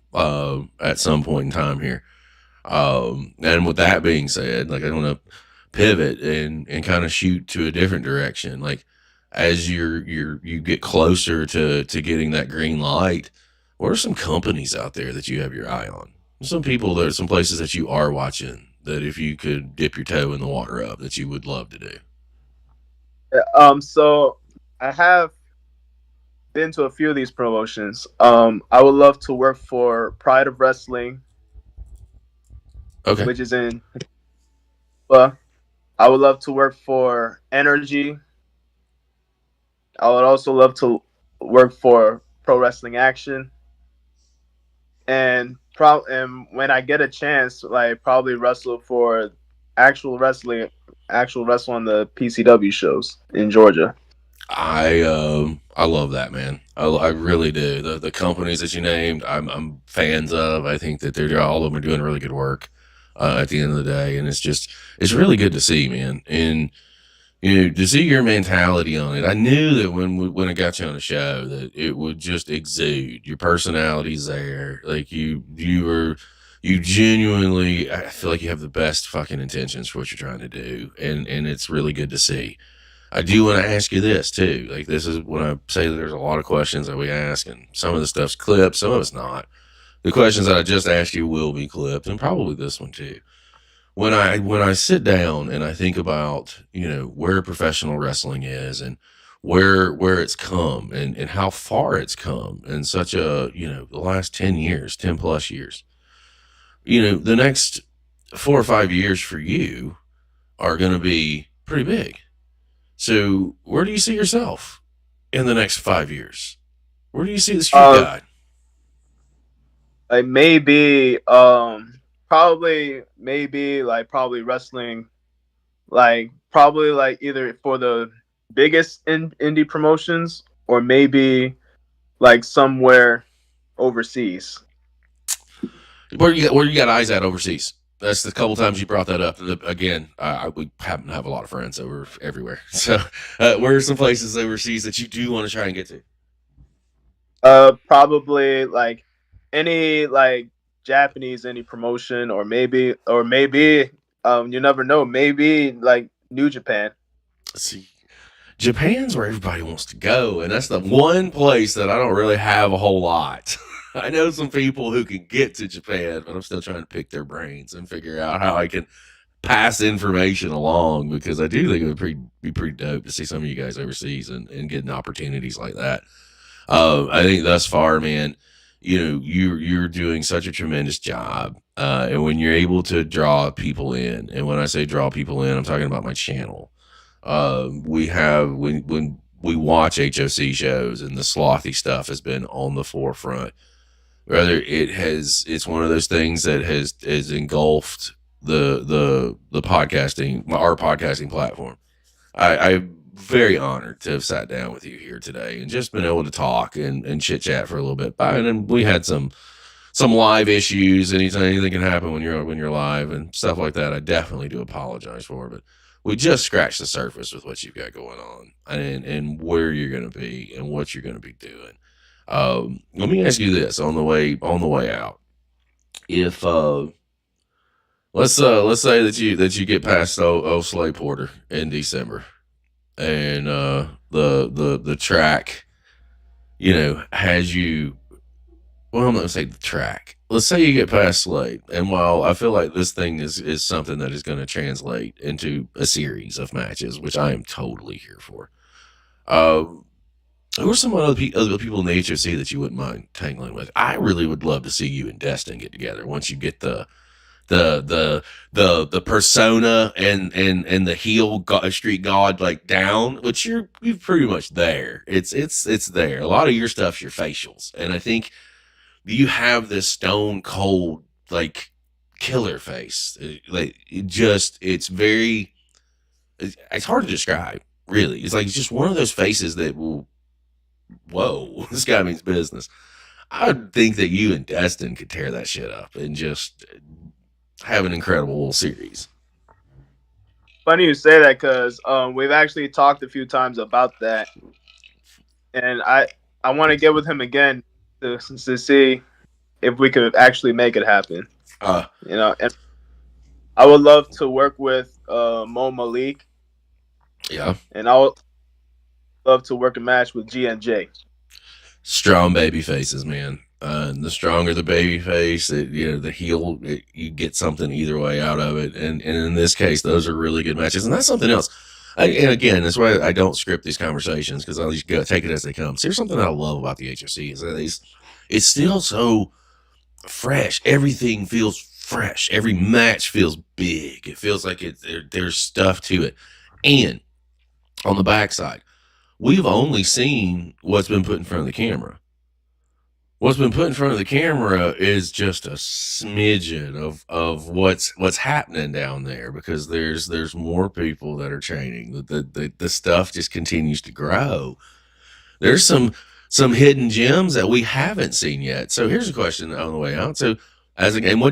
at some point in time here. And with that being said, like I don't want to pivot and kind of shoot to a different direction. Like as you get closer to getting that green light, what are some companies out there that you have your eye on? Some places that you are watching that if you could dip your toe in the water of that you would love to do. So I have been to a few of these promotions. I would love to work for Pride of Wrestling, okay, which is in. Well, I would love to work for Energy. I would also love to work for Pro Wrestling Action, and when I get a chance, like probably wrestle for actual wrestle on the PCW shows in Georgia. I love that, man. I really do. The companies that you named, I'm fans of. I think that all of them are doing really good work at the end of the day, and it's really good to see, man. And to see your mentality on it. I knew that when I got you on the show that it would just exude. Your personality's there. Like you genuinely, I feel like you have the best fucking intentions for what you're trying to do, and it's really good to see. I do want to ask you this too. Like this is when I say that there's a lot of questions that we ask, and some of the stuff's clipped, some of it's not. The questions that I just asked you will be clipped, and probably this one too. When I sit down and I think about where professional wrestling is and where it's come and how far it's come in such a the last 10 plus years, the next 4 or 5 years for you are going to be pretty big. So where do you see yourself in the next 5 years? Where do you see the Street Gawd? Like maybe probably wrestling, probably either for the biggest indie promotions or maybe like somewhere overseas. Where you got eyes at overseas? That's the couple times you brought that up. Again, we happen to have a lot of friends over everywhere. So, where are some places overseas that you do want to try and get to? Probably like any Japanese indie promotion, or maybe you never know, maybe like New Japan. See, Japan's where everybody wants to go, and that's the one place that I don't really have a whole lot. I know some people who can get to Japan, but I'm still trying to pick their brains and figure out how I can pass information along, because I do think it would be pretty dope to see some of you guys overseas and getting opportunities like that. I think thus far, man, you're doing such a tremendous job. And when you're able to draw people in, and when I say draw people in, I'm talking about my channel. We have, when we watch HOC shows, and the slothy stuff has been on the forefront. Rather, it's one of those things that has engulfed the podcasting, our podcasting platform. I'm very honored to have sat down with you here today and just been able to talk and chit chat for a little bit. And then we had some live issues. Anything can happen when you're live and stuff like that. I definitely do apologize for, but we just scratched the surface with what you've got going on and where you're going to be and what you're going to be doing. Let me ask you this on the way out. If let's say that you get past Slade Porter in December, and the track, has you. Well, I'm not gonna say the track. Let's say you get past Slade, and while I feel like this thing is something that is going to translate into a series of matches, which I am totally here for. Who are some other people in the HOC that you wouldn't mind tangling with? I really would love to see you and Destin get together once you get the persona and the heel Street Gawd like down, which you're pretty much there. It's there. A lot of your stuff's your facials, and I think you have this stone cold like killer face. It's hard to describe. Really, it's like it's just one of those faces that will. Whoa, this guy means business. I would think that you and Destin could tear that shit up and just have an incredible little series. Funny you say that because we've actually talked a few times about that, and I want to get with him again to see if we could actually make it happen. And I would love to work with Mo Malik. Yeah, and I would love to work a match with G&J. Strong baby faces, man. The stronger the baby face, the heel, you get something either way out of it. And in this case, those are really good matches. And that's something else. And again, that's why I don't script these conversations, because I'll just take it as they come. So here's something I love about the HOC is that it's still so fresh. Everything feels fresh. Every match feels big. It feels like there's stuff to it. And on the backside, we've only seen what's been put in front of the camera. What's been put in front of the camera is just a smidgen of what's happening down there, because there's more people that are training. The stuff just continues to grow. There's some hidden gems that we haven't seen yet. So here's a question on the way out. So again,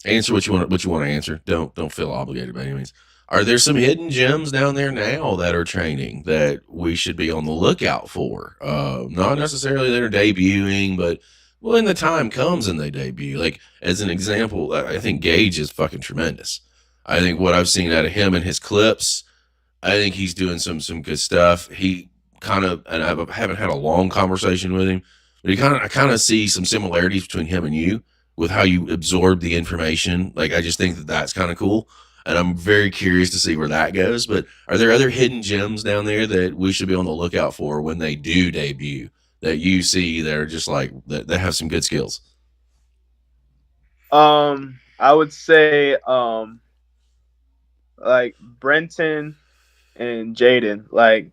answer what you want to answer. Don't feel obligated by any means. Are there some hidden gems down there now that are training that we should be on the lookout for? Not necessarily that are debuting, but when the time comes and they debut. Like, as an example, I think Gage is fucking tremendous. I think what I've seen out of him and his clips, I think he's doing some good stuff. He kind of, and I haven't had a long conversation with him, but I kind of see some similarities between him and you with how you absorb the information. Like, I just think that's kind of cool. And I'm very curious to see where that goes. But are there other hidden gems down there that we should be on the lookout for when they do debut, that you see that are just like, that have some good skills? I would say like Brenton and Jaden. Like,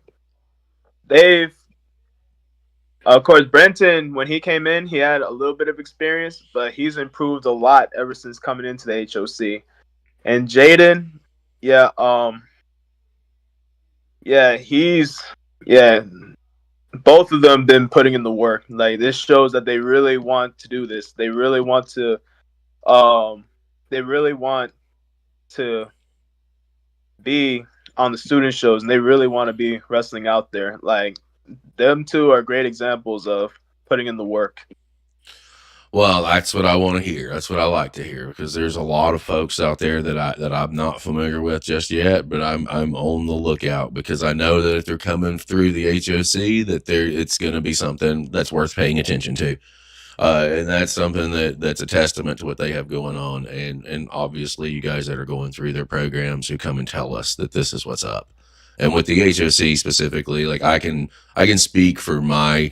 of course, Brenton, when he came in, he had a little bit of experience, but he's improved a lot ever since coming into the HOC. And Jaden, both of them been putting in the work. Like, this shows that they really want to do this. They really want to be on the student shows, and they really want to be wrestling out there. Like, them two are great examples of putting in the work. Well, that's what I want to hear. That's what I like to hear, because there's a lot of folks out there that I'm not familiar with just yet, but I'm on the lookout, because I know that if they're coming through the HOC, that it's going to be something that's worth paying attention to, and that's something that's a testament to what they have going on, and obviously you guys that are going through their programs who come and tell us that this is what's up. And with the HOC specifically, like, I can speak for my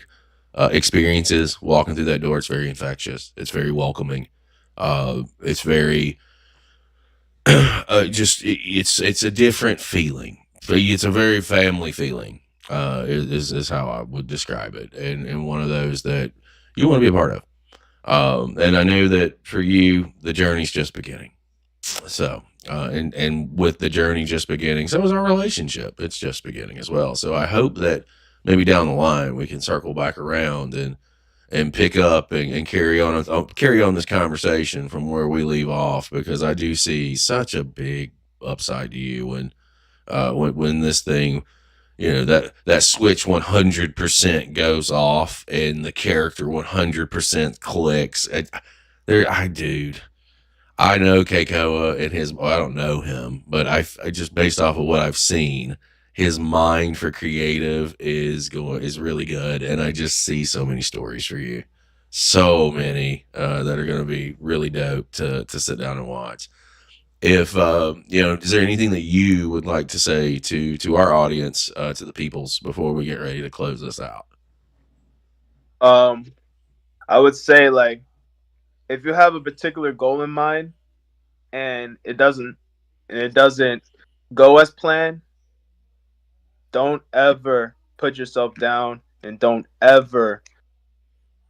experiences walking through that door. It's very infectious. It's very welcoming. It's very it's a different feeling. It's a very family feeling. Is how I would describe it, and one of those that you want to be a part of. And I know that for you, the journey's just beginning. So, and with the journey just beginning, so is our relationship. It's just beginning as well. So I hope that maybe down the line we can circle back around and pick up and carry on this conversation from where we leave off, because I do see such a big upside to you when this thing, that switch 100% goes off and the character 100% clicks. Dude, I know Keikoa and I don't know him, but I just based off of what I've seen, his mind for creative is really good. And I just see so many stories for you. So many, that are going to be really dope to sit down and watch. If is there anything that you would like to say to our audience, to the peoples, before we get ready to close this out? I would say, like, if you have a particular goal in mind and it doesn't go as planned, don't ever put yourself down and don't ever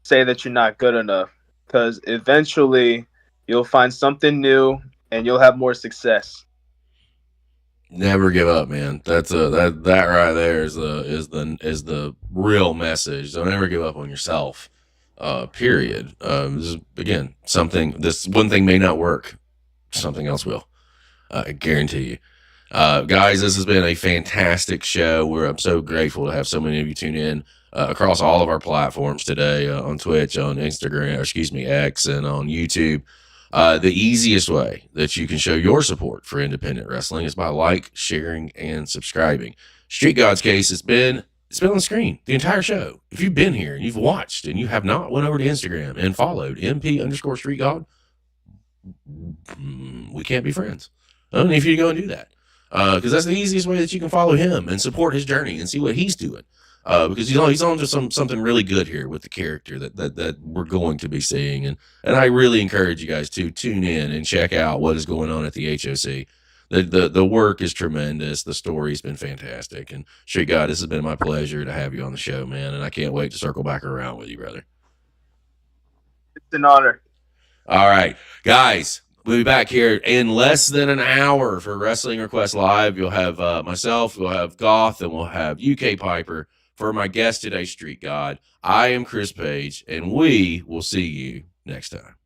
say that you're not good enough, because eventually you'll find something new and you'll have more success. Never give up, man. That's that right there is the real message. Don't ever give up on yourself. Period. Again, this one thing may not work, something else will. I guarantee you. Guys, this has been a fantastic show. I'm so grateful to have so many of you tune in across all of our platforms today, on Twitch, on Instagram, X, and on YouTube. The easiest way that you can show your support for independent wrestling is by sharing, and subscribing. Street God's case it's been on the screen the entire show. If you've been here and you've watched and you have not went over to Instagram and followed MP_Street Gawd, we can't be friends. I don't need for you to go and do that, because that's the easiest way that you can follow him and support his journey and see what he's doing. Because he's on to something really good here with the character that we're going to be seeing, and I really encourage you guys to tune in and check out what is going on at the HOC. The work is tremendous. The story's been fantastic, and Street God, this has been my pleasure to have you on the show, man, and I can't wait to circle back around with you, brother. It's an honor. All right, guys. We'll be back here in less than an hour for Wrestling Request Live. You'll have myself, we'll have Goth, and we'll have UK Piper. For my guest today, Street God, I am Chris Page, and we will see you next time.